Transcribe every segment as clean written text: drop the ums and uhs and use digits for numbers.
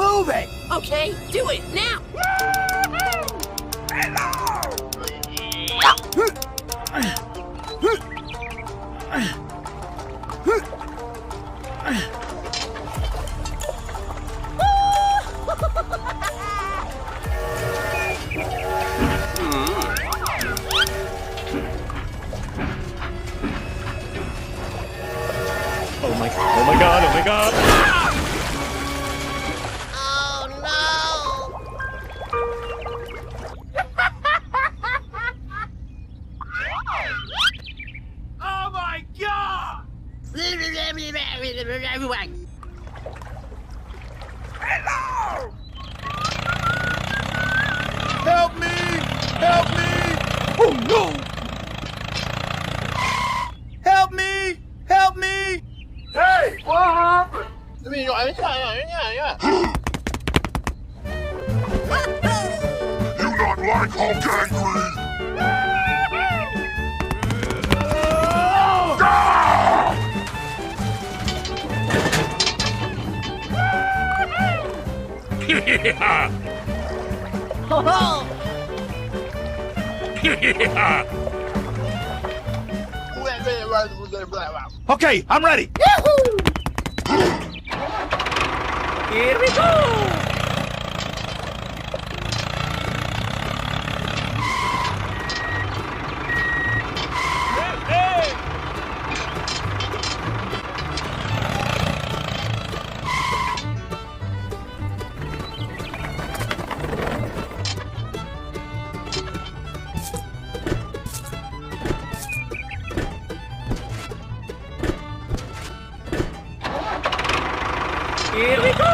Move it! Okay, do it now! Oh my god, oh my god! Oh no! Oh my god! Hello! Help me! Help me! Oh no! Help me! Help me! Hey! What happened? Do not like Hulk angry? Okay, I'm ready. Here we go! Here we go!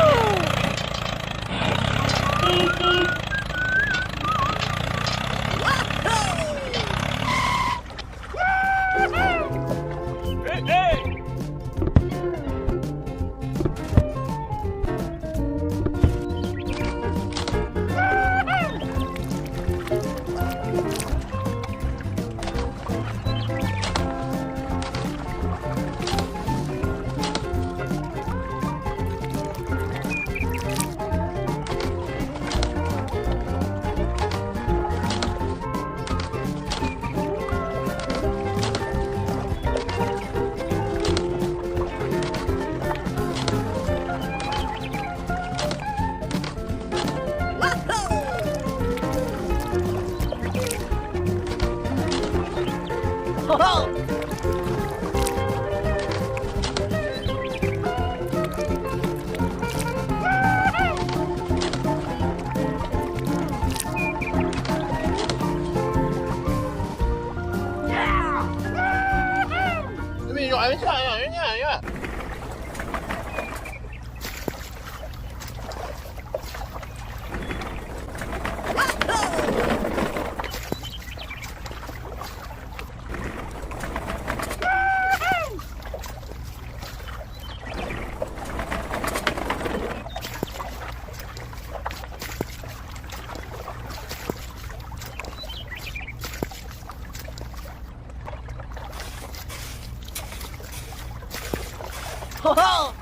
Ho-ho!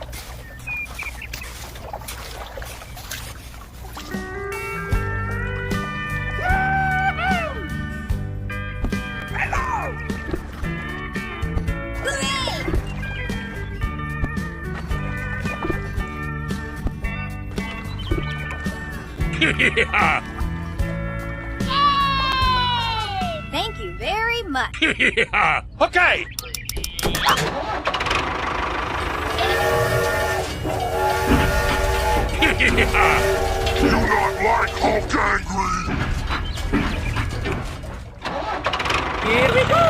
Thank you very much. Okay. Do not like Hulk angry? Here we go!